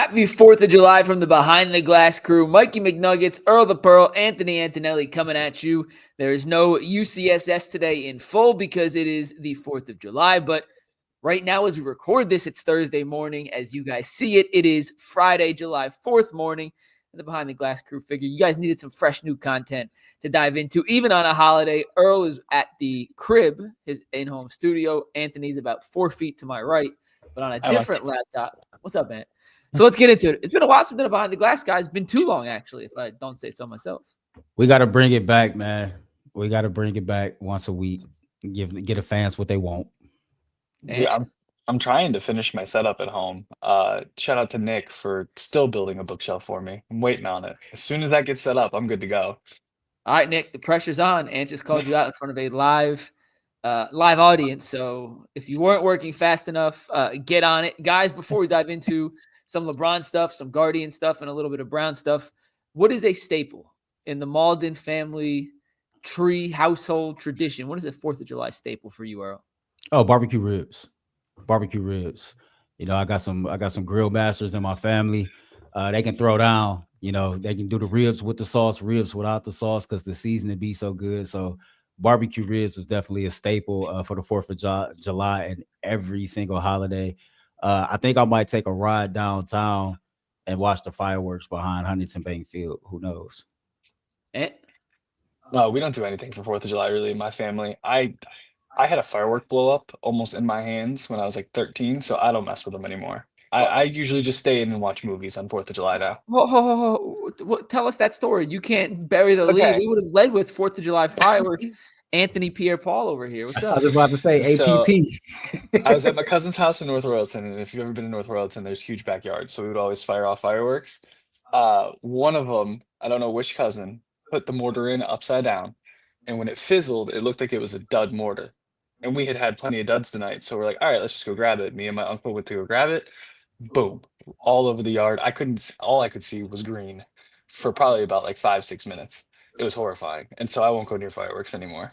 Happy 4th of July from the Behind the Glass crew. Mikey McNuggets, Earl the Pearl, Anthony Antonelli coming at you. There is no UCSS today in full because it is the 4th of July. But right now, as we record this, it's Thursday morning. As you guys see it, it is Friday, July 4th morning. And the Behind the Glass crew figure you guys needed some fresh new content to dive into, even on a holiday. Earl is at the crib, his in-home studio. Anthony's about 4 feet to my right, but on a different laptop. What's up, man? So let's get into it. It's been a while since we've been Behind the Glass, guys. It's been too long, actually, if I don't say so myself. We got to bring it back, man. We got to bring it back once a week. Get the fans what they want. Yeah, I'm trying to finish my setup at home. Shout out to Nick for still building a bookshelf for me. I'm waiting on it. As soon as that gets set up, I'm good to go. All right, Nick, the pressure's on. Ant just called you out in front of a live audience. So if you weren't working fast enough, get on it. Guys, before we dive into some LeBron stuff, some Guardian stuff, and a little bit of Brown stuff, what is a staple in the Malden family tree household tradition? What is a 4th of July staple for you, Earl? Oh, barbecue ribs. Barbecue ribs. You know, I got some grill masters in my family. They can throw down. You know, they can do the ribs with the sauce, ribs without the sauce, because the seasoning be so good. So barbecue ribs is definitely a staple for the 4th of July and every single holiday. I think I might take a ride downtown and watch the fireworks behind Huntington Bank Field. Who knows? No, we don't do anything for 4th of July really in my family. I had a firework blow up almost in my hands when I was like 13, so I don't mess with them anymore. I usually just stay in and watch movies on 4th of July now. Tell us that story. You can't bury the lead. Okay. We would have led with 4th of July fireworks. Anthony Pierre-Paul over here. What's I up? was about to say So APP. I was at my cousin's house in North Royalton, and if you've ever been to North Royalton, there's huge backyards, so we would always fire off fireworks. One of them, I don't know which cousin, put the mortar in upside down, and when it fizzled, it looked like it was a dud mortar. And we had had plenty of duds the night, so we're like, all right, let's just go grab it. Me and my uncle went to go grab it. Boom, all over the yard. All I could see was green for probably about like 5, 6 minutes. It was horrifying, and so I won't go near fireworks anymore.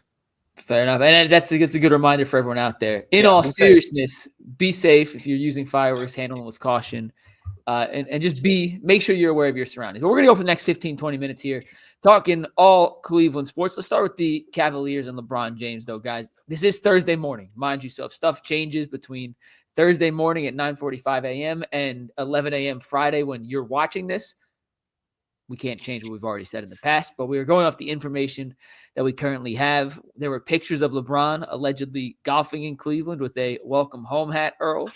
Fair enough. And that's a good reminder for everyone out there. In Yeah, all be safe. seriousness, be safe if you're using fireworks, handle them with caution. And just make sure you're aware of your surroundings. But we're going to go for the next 15, 20 minutes here, talking all Cleveland sports. Let's start with the Cavaliers and LeBron James, though, guys. This is Thursday morning. Mind you, so if stuff changes between Thursday morning at 9:45 a.m. and 11 a.m. Friday when you're watching this, we can't change what we've already said in the past, but we are going off the information that we currently have. There were pictures of LeBron allegedly golfing in Cleveland with a welcome home hat, Earl.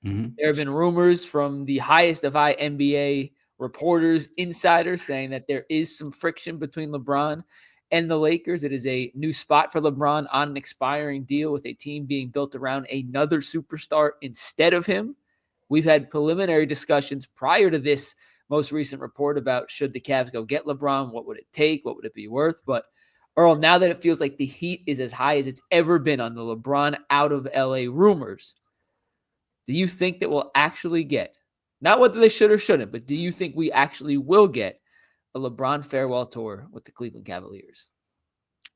Mm-hmm. There have been rumors from the highest of high NBA reporters, insiders, saying that there is some friction between LeBron and the Lakers. It is a new spot for LeBron on an expiring deal with a team being built around another superstar instead of him. We've had preliminary discussions prior to this most recent report about should the Cavs go get LeBron, what would it take, what would it be worth? But Earl, now that it feels like the heat is as high as it's ever been on the LeBron out of LA rumors, do you think that we'll actually get, not whether they should or shouldn't, but do you think we actually will get a LeBron farewell tour with the Cleveland Cavaliers?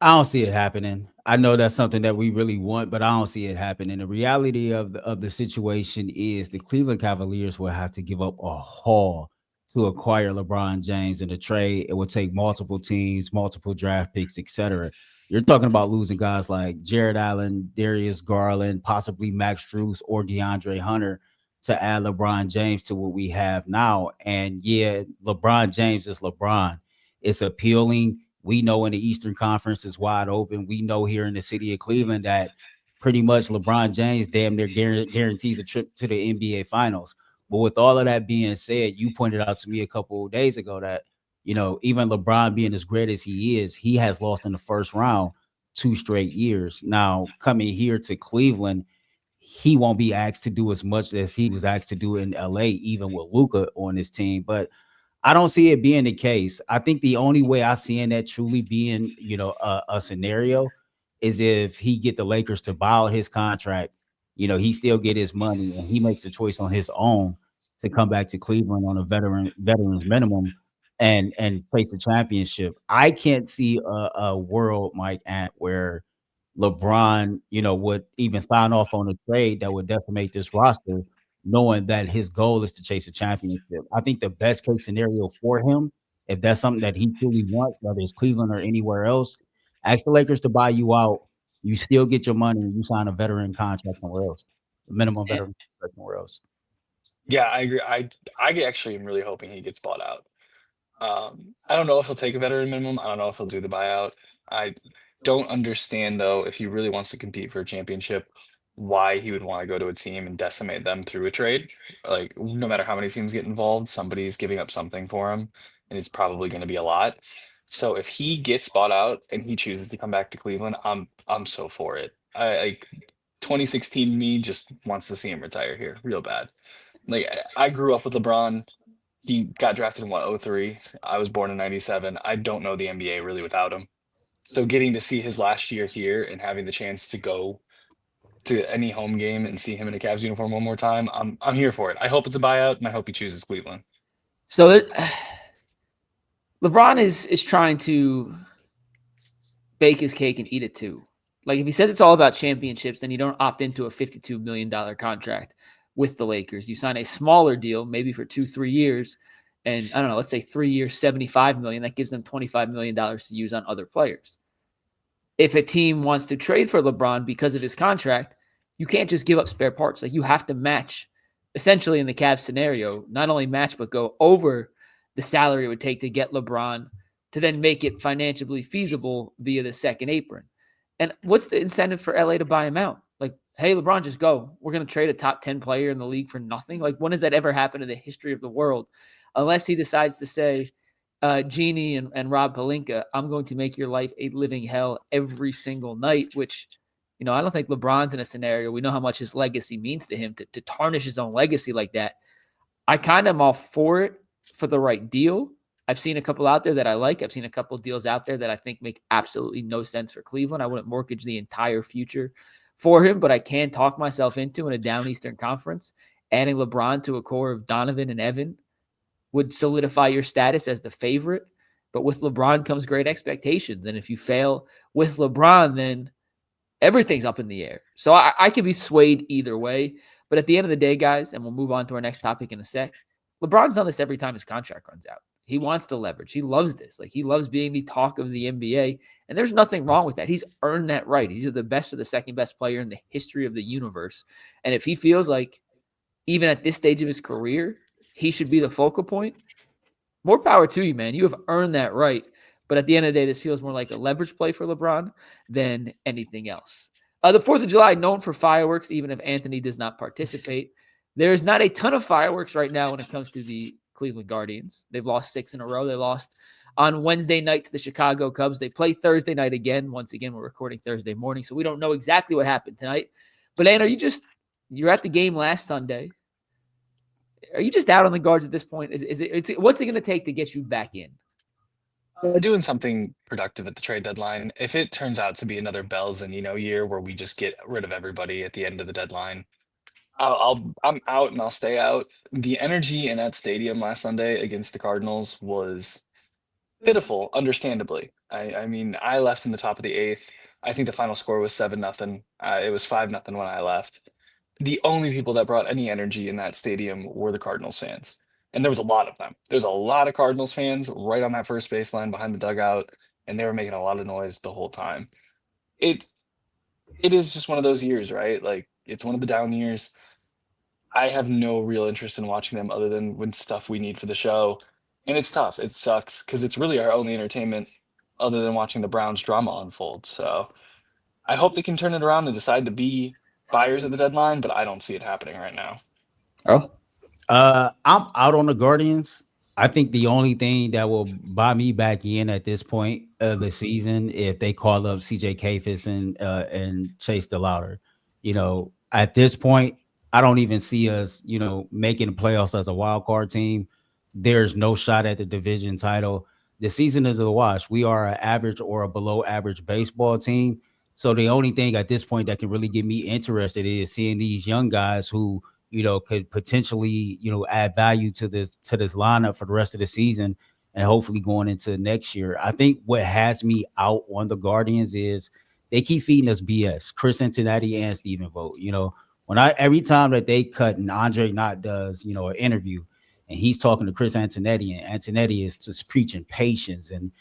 I don't see it happening. I know that's something that we really want, but I don't see it happening. The reality of the situation is the Cleveland Cavaliers will have to give up a haul to acquire LeBron James in a trade. It will take multiple teams, multiple draft picks, etc. You're talking about losing guys like Jared Allen, Darius Garland, possibly Max Strus or DeAndre Hunter to add LeBron James to what we have now. And yeah, LeBron James is LeBron. It's appealing. We know in the Eastern Conference is wide open. We know here in the city of Cleveland that pretty much LeBron James damn near guarantees a trip to the NBA Finals. But with all of that being said, you pointed out to me a couple of days ago that, you know, even LeBron being as great as he is, he has lost in the first round 2 straight years. Now, coming here to Cleveland, he won't be asked to do as much as he was asked to do in LA, even with Luka on his team. But I don't see it being the case. I think the only way I see that truly being, you know, a scenario is if he get the Lakers to buy out his contract, you know, he still get his money and he makes a choice on his own to come back to Cleveland on a veterans minimum and face a championship. I can't see a world, Mike, where LeBron, you know, would even sign off on a trade that would decimate this roster knowing that his goal is to chase a championship. I think the best case scenario for him, if that's something that he truly wants, whether it's Cleveland or anywhere else, ask the Lakers to buy you out. You still get your money and you sign a veteran contract somewhere else, a minimum And, veteran contract somewhere else. Yeah, I agree. I actually am really hoping he gets bought out. I don't know if he'll take a veteran minimum. I don't know if he'll do the buyout. I don't understand though if he really wants to compete for a championship, why he would want to go to a team and decimate them through a trade. Like no matter how many teams get involved, somebody's giving up something for him, and it's probably going to be a lot. So if he gets bought out and he chooses to come back to Cleveland, I'm so for it. I like 2016 me just wants to see him retire here real bad. Like I grew up with LeBron. He got drafted in what, '03. I was born in '97. I don't know the NBA really without him. So getting to see his last year here and having the chance to go to any home game and see him in a Cavs uniform one more time, I'm here for it. I hope it's a buyout and I hope he chooses Cleveland. so LeBron is trying to bake his cake and eat it too. Like if he says it's all about championships, then you don't opt into a $52 million contract with the Lakers. You sign a smaller deal, maybe for 2-3 years, and I don't know, let's say 3 years, $75 million. That gives them $25 million to use on other players. If a team wants to trade for LeBron because of his contract, you can't just give up spare parts. Like you have to match, essentially in the Cavs scenario, not only match but go over the salary it would take to get LeBron to then make it financially feasible via the second apron. And what's the incentive for LA to buy him out? Like, hey, LeBron, just go. We're going to trade a top 10 player in the league for nothing. Like, when has that ever happened in the history of the world? Unless he decides to say, Jeannie and Rob Pelinka, I'm going to make your life a living hell every single night, which, you know, I don't think LeBron's in a scenario. We know how much his legacy means to him to tarnish his own legacy like that. I kind of am all for it for the right deal. I've seen a couple out there that I like. I've seen a couple deals out there that I think make absolutely no sense for Cleveland. I wouldn't mortgage the entire future for him, but I can talk myself into in a down Eastern Conference. Adding LeBron to a core of Donovan and Evan would solidify your status as the favorite. But with LeBron comes great expectations. And if you fail with LeBron, then everything's up in the air. So I could be swayed either way. But at the end of the day, guys, and we'll move on to our next topic in a sec, LeBron's done this every time his contract runs out. He wants the leverage. He loves this. Like he loves being the talk of the NBA. And there's nothing wrong with that. He's earned that right. He's either the best or the second best player in the history of the universe. And if he feels like even at this stage of his career, he should be the focal point, more power to you, man. You have earned that right. But at the end of the day, this feels more like a leverage play for LeBron than anything else. The 4th of July, known for fireworks, even if Anthony does not participate. There's not a ton of fireworks right now when it comes to the Cleveland Guardians. They've lost 6 in a row. They lost on Wednesday night to the Chicago Cubs. They play Thursday night again. Once again, we're recording Thursday morning, so we don't know exactly what happened tonight. But, Ann, you're at the game last Sunday. Are you just out on the guards at this point? What's it going to take to get you back in? Doing something productive at the trade deadline. If it turns out to be another Bells and year where we just get rid of everybody at the end of the deadline, I'm out and I'll stay out. The energy in that stadium last Sunday against the Cardinals was pitiful, understandably. I mean, I left in the top of the 8th. I think the final score was 7-0. It was 5-0 when I left. The only people that brought any energy in that stadium were the Cardinals fans. And there was a lot of them. There's a lot of Cardinals fans right on that first baseline behind the dugout, and they were making a lot of noise the whole time. It is just one of those years, right? Like it's one of the down years. I have no real interest in watching them other than when stuff we need for the show. And it's tough. It sucks because it's really our only entertainment other than watching the Browns drama unfold. So I hope they can turn it around and decide to be buyers at the deadline, but I don't see it happening right now. Oh, I'm out on the Guardians. I think the only thing that will buy me back in at this point of the season if they call up CJ Kafis and Chase DeLauder. You know, at this point, I don't even see us, making the playoffs as a wild card team. There's no shot at the division title. The season is a wash. We are an average or a below average baseball team. So the only thing at this point that can really get me interested is seeing these young guys who could potentially, add value to this lineup for the rest of the season and hopefully going into next year. I think what has me out on the Guardians is they keep feeding us BS. Chris Cincinnati and Stephen Vogt, Every time that they cut and Andre Knott does, an interview and he's talking to Chris Antonetti, and Antonetti is just preaching patience and,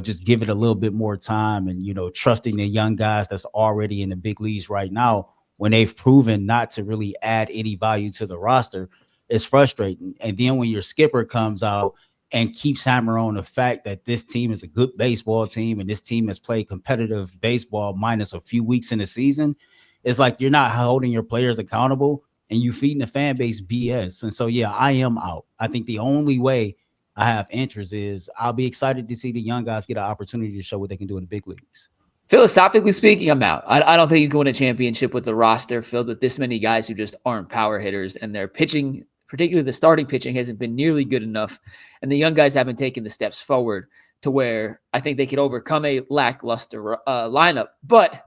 just give it a little bit more time and, trusting the young guys that's already in the big leagues right now when they've proven not to really add any value to the roster. It's frustrating. And then when your skipper comes out and keeps hammering on the fact that this team is a good baseball team and this team has played competitive baseball minus a few weeks in the season, it's like you're not holding your players accountable and you feeding the fan base BS. And so, yeah, I am out. I think the only way I have interest is I'll be excited to see the young guys get an opportunity to show what they can do in the big leagues. Philosophically speaking, I'm out. I don't think you can win a championship with a roster filled with this many guys who just aren't power hitters, and their pitching, particularly the starting pitching, hasn't been nearly good enough, and the young guys haven't taken the steps forward to where I think they could overcome a lackluster lineup. But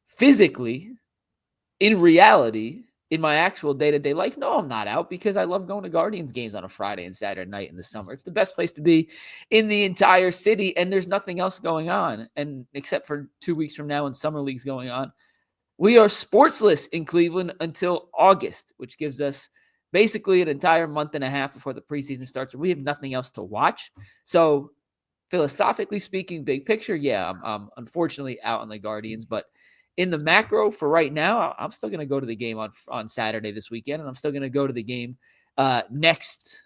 physically, in reality, in my actual day-to-day life, no, I'm not out because I love going to Guardians games on a Friday and Saturday night in the summer. It's the best place to be in the entire city, and there's nothing else going on. And except for 2 weeks from now when summer league's going on, we are sportsless in Cleveland until August, which gives us basically an entire month and a half before the preseason starts. We have nothing else to watch. So philosophically speaking, big picture, yeah, I'm unfortunately out on the Guardians, but in the macro for right now, I'm still going to go to the game on Saturday this weekend, and I'm still going to go to the game next.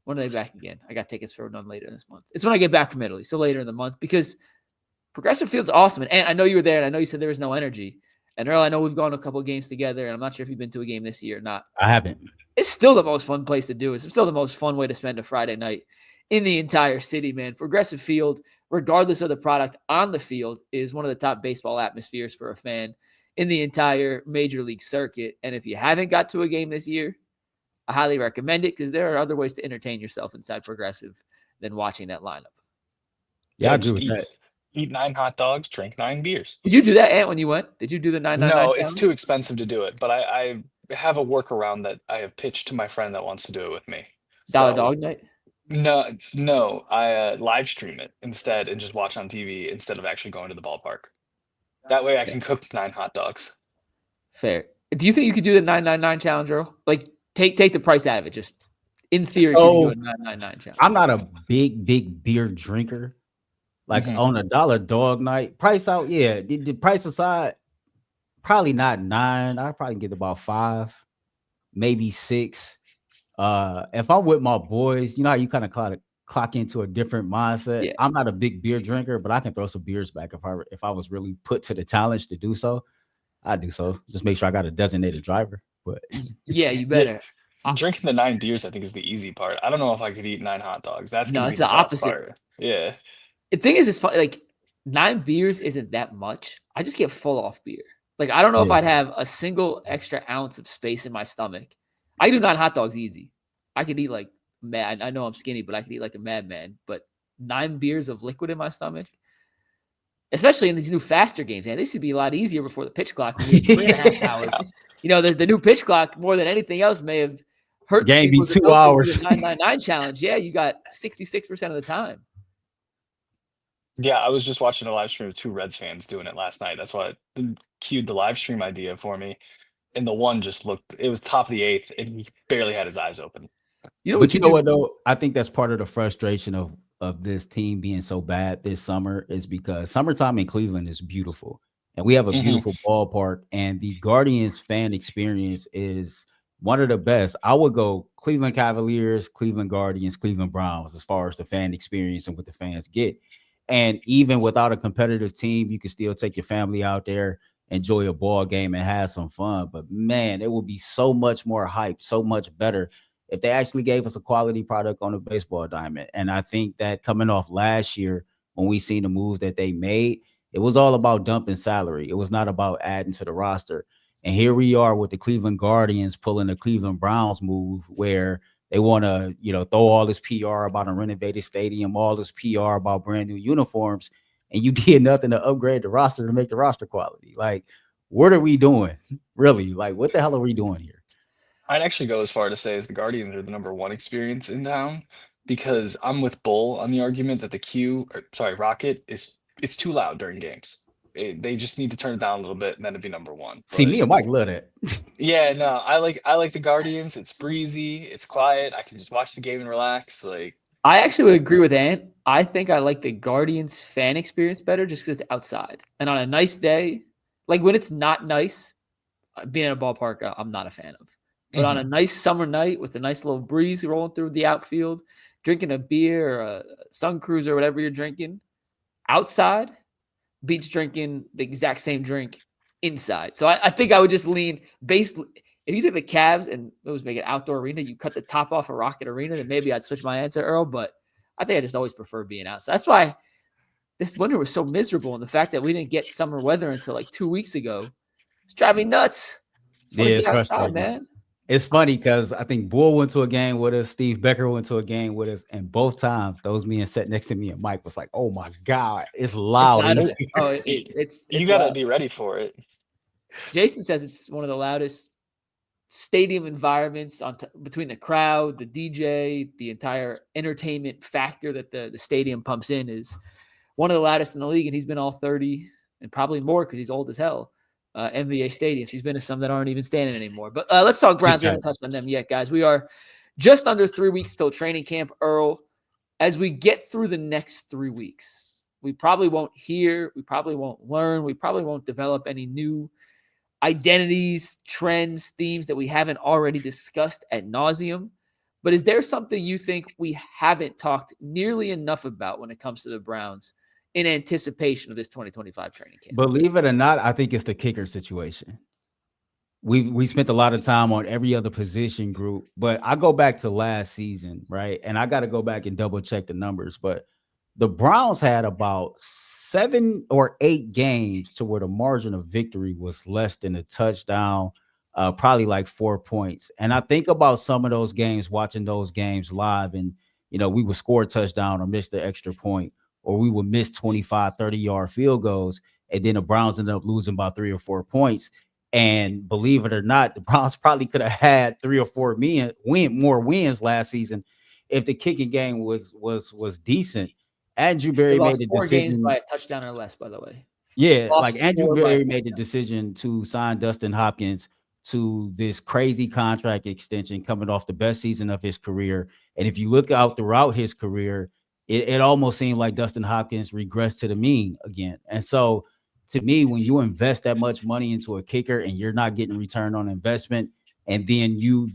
When are they back again? I got tickets for none later this month. It's when I get back from Italy, so later in the month, because Progressive Field's awesome. And I know you were there, and I know you said there was no energy. And Earl, I know we've gone to a couple of games together, and I'm not sure if you've been to a game this year or not. I haven't. It's still the most fun place to do it. It's still the most fun way to spend a Friday night in the entire city, man. Progressive Field, regardless of the product on the field, is one of the top baseball atmospheres for a fan in the entire major league circuit. And if you haven't got to a game this year, I highly recommend it because there are other ways to entertain yourself inside Progressive than watching that lineup. Yeah, I agree with that. Eat 9 hot dogs, drink 9 beers. Did you do that, Ant, when you went? Did you do the 999? No, it's too expensive to do it, but I have a workaround that I have pitched to my friend that wants to do it with me. Dollar Dog Night? No, I live stream it instead and just watch on TV instead of actually going to the ballpark. That way I can cook 9 hot dogs. Fair. Do you think you could do the 999 challenge, Earl? Like, take the price out of it. Just in theory, could you do a 999 challenge? I'm not a big beer drinker. Like on a Dollar Dog Night, price out, yeah. The price aside, probably not 9. I probably get about 5, maybe 6. If I'm with my boys, you know how you kind of clock into a different mindset. Yeah. I'm not a big beer drinker, but I can throw some beers back if I was really put to the challenge to do so. I do so. Just make sure I got a designated driver. But yeah, you better. Drinking the 9 beers, I think, is the easy part. I don't know if I could eat 9 hot dogs. That's No, gonna it's be the tough opposite. part. Yeah. The thing is, it's funny. Like 9 beers isn't that much. I just get full off beer. Like I don't know if I'd have a single extra ounce of space in my stomach. I do 9 hot dogs easy. I could eat like mad. I know I'm skinny, but I could eat like a madman. But 9 beers of liquid in my stomach, especially in these new faster games, man, this should be a lot easier before the pitch clock. 3.5 hours. You know, the new pitch clock more than anything else may have hurt game be people 2 hours. 999 challenge. Yeah, you got 66% of the time. Yeah, I was just watching a live stream of 2 Reds fans doing it last night. That's why it cued the live stream idea for me. And the one just it was top of the 8th, and he barely had his eyes open. You know what though? I think that's part of the frustration of this team being so bad this summer is because summertime in Cleveland is beautiful. And we have a beautiful ballpark, and the Guardians fan experience is one of the best. I would go Cleveland Cavaliers, Cleveland Guardians, Cleveland Browns as far as the fan experience and what the fans get. And even without a competitive team, you can still take your family out there, enjoy a ball game, and have some fun. But man, it would be so much more hype, so much better if they actually gave us a quality product on the baseball diamond. And I think that coming off last year, when we seen the moves that they made, it was all about dumping salary. It was not about adding to the roster. And here we are with the Cleveland Guardians pulling the Cleveland Browns move where they want to, throw all this PR about a renovated stadium, all this PR about brand new uniforms, and you did nothing to upgrade the roster to make the roster quality. Like, what are we doing? Really? Like, what the hell are we doing here? I'd actually go as far to say as the Guardians are the #1 experience in town because I'm with Bull on the argument that the Rocket it's too loud during games. They just need to turn it down a little bit, and then it'd be number one. See, But me and Mike love that. yeah, no, I like the Guardians. It's breezy, it's quiet. I can just watch the game and relax. Like, I actually would agree with Ant. I think I like the Guardians fan experience better just because it's outside. And on a nice day, like when it's not nice, being in a ballpark, I'm not a fan of. But on a nice summer night with a nice little breeze rolling through the outfield, drinking a beer or a Sun Cruiser or whatever you're drinking, outside beats drinking the exact same drink inside. So I think I would just lean based. If you took the Cavs and it was make an outdoor arena, you cut the top off a Rocket Arena, then maybe I'd switch my answer, Earl. But I think I just always prefer being outside. That's why this winter was so miserable. And the fact that we didn't get summer weather until like 2 weeks ago, it's driving me nuts. Yeah, it's frustrating, man. It's funny because I think Bull went to a game with us, Steve Becker went to a game with us, and both times those men sat next to me and Mike was like, "Oh my God, it's loud." You gotta loud. be ready for it. Jason says it's one of the loudest stadium environments between the crowd, the DJ, the entire entertainment factor that the stadium pumps in is one of the loudest in the league, and he's been all 30 and probably more because he's old as hell. NBA stadiums. He's been to some that aren't even standing anymore. But let's talk Browns. We haven't touched on them yet, guys. We are just under 3 weeks till training camp, Earl. As we get through the next 3 weeks, we probably won't hear, we probably won't learn, we probably won't develop any new identities, trends, themes that we haven't already discussed ad nauseum. But is there something you think we haven't talked nearly enough about when it comes to the Browns in anticipation of this 2025 training camp? Believe it or not, I think it's the kicker situation. We spent a lot of time on every other position group, but I go back to last season, right? And I got to go back and double check the numbers, but the Browns had about 7 or 8 games to where the margin of victory was less than a touchdown, probably like 4 points. And I think about some of those games, watching those games live, and, we would score a touchdown or miss the extra point, or we would miss 25, 30-yard field goals, and then the Browns ended up losing by 3 or 4 points. And believe it or not, the Browns probably could have had 3 or 4 more wins last season if the kicking game was decent. Andrew Berry made the decision by a touchdown or less, by the way. Yeah, like Andrew Berry made the decision to sign Dustin Hopkins to this crazy contract extension coming off the best season of his career. And if you look out throughout his career, it almost seemed like Dustin Hopkins regressed to the mean again. And so to me, when you invest that much money into a kicker and you're not getting return on investment, and then you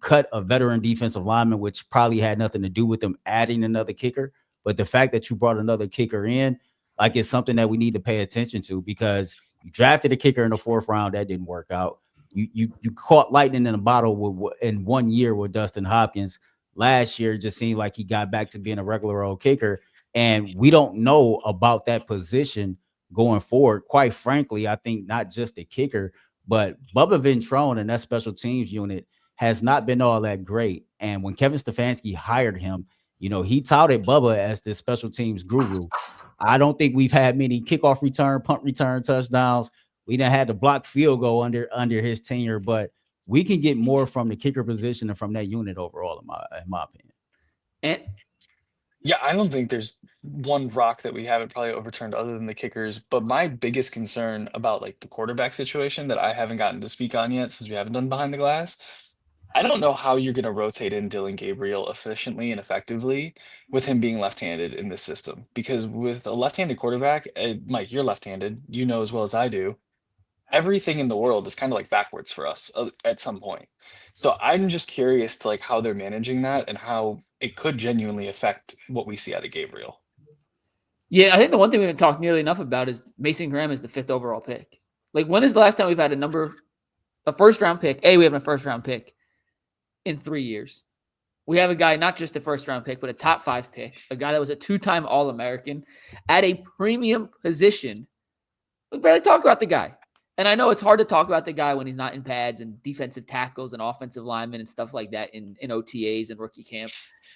cut a veteran defensive lineman, which probably had nothing to do with them adding another kicker, but the fact that you brought another kicker in, like, it's something that we need to pay attention to, because you drafted a kicker in the 4th round. That didn't work out. You caught lightning in a bottle in 1 year with Dustin Hopkins. Last year, it just seemed like he got back to being a regular old kicker. And we don't know about that position going forward. Quite frankly, I think not just the kicker, but Bubba Ventrone and that special teams unit has not been all that great. And when Kevin Stefanski hired him, he touted Bubba as the special teams guru. I don't think we've had many kickoff return, punt return touchdowns. We done had the block field goal under his tenure, but we can get more from the kicker position and from that unit overall, in my opinion. And yeah, I don't think there's one rock that we haven't probably overturned other than the kickers. But my biggest concern about like the quarterback situation that I haven't gotten to speak on yet, since we haven't done behind the glass, I don't know how you're going to rotate in Dillon Gabriel efficiently and effectively with him being left-handed in this system. Because with a left-handed quarterback, Mike, you're left-handed, as well as I do. Everything in the world is kind of like backwards for us at some point. So I'm just curious to like how they're managing that and how it could genuinely affect what we see out of Gabriel. Yeah, I think the one thing we haven't talked nearly enough about is Mason Graham is the 5th overall pick. Like, when is the last time we've had a first-round pick? We have a first-round pick in 3 years. We have a guy, not just a first-round pick, but a top 5 pick, a guy that was a 2-time All-American at a premium position. We barely talk about the guy. And I know it's hard to talk about the guy when he's not in pads and defensive tackles and offensive linemen and stuff like that in OTAs and rookie camp.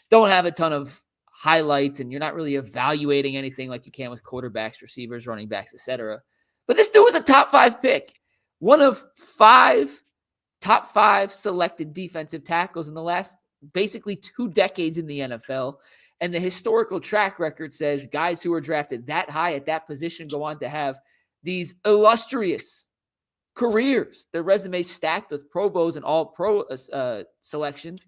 Don't have a ton of highlights, and you're not really evaluating anything like you can with quarterbacks, receivers, running backs, etc. But this dude was a top 5 pick. One of 5 top 5 selected defensive tackles in the last basically 2 decades in the NFL. And the historical track record says guys who are drafted that high at that position go on to have these illustrious careers, their resumes stacked with Pro Bowls and all pro selections.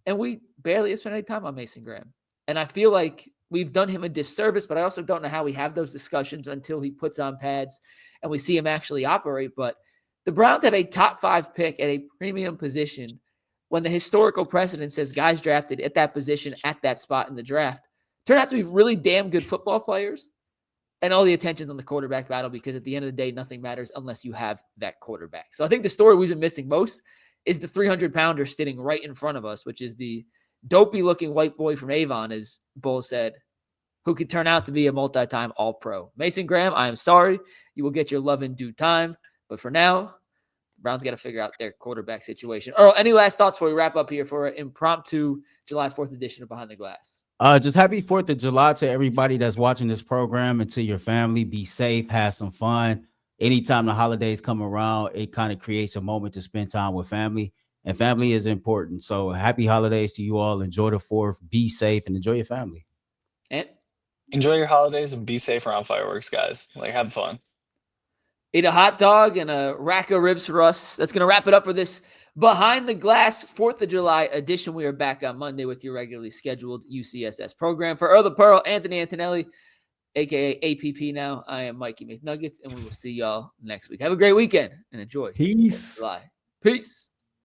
And we barely have spent any time on Mason Graham. And I feel like we've done him a disservice, but I also don't know how we have those discussions until he puts on pads and we see him actually operate. But the Browns have a top 5 pick at a premium position when the historical precedent says guys drafted at that position at that spot in the draft turn out to be really damn good football players. And all the attention's on the quarterback battle because at the end of the day, nothing matters unless you have that quarterback. So I think the story we've been missing most is the 300-pounder sitting right in front of us, which is the dopey-looking white boy from Avon, as Bull said, who could turn out to be a multi-time All-Pro. Mason Graham, I am sorry. You will get your love in due time. But for now, the Browns got to figure out their quarterback situation. Earl, any last thoughts before we wrap up here for an impromptu July 4th edition of Behind the Glass? Just happy 4th of July to everybody that's watching this program and to your family. Be safe, have some fun. Anytime the holidays come around, it kind of creates a moment to spend time with family, and family is important. So happy holidays to you all. Enjoy the 4th, be safe, and enjoy your family. And enjoy your holidays and be safe around fireworks, guys. Like, have fun. Eat a hot dog and a rack of ribs for us. That's going to wrap it up for this Behind the Glass 4th of July edition. We are back on Monday with your regularly scheduled UCSS program. For Earl the Pearl, Anthony Antonelli, a.k.a. APP now, I am Mikey McNuggets, and we will see y'all next week. Have a great weekend and enjoy. Peace. Peace.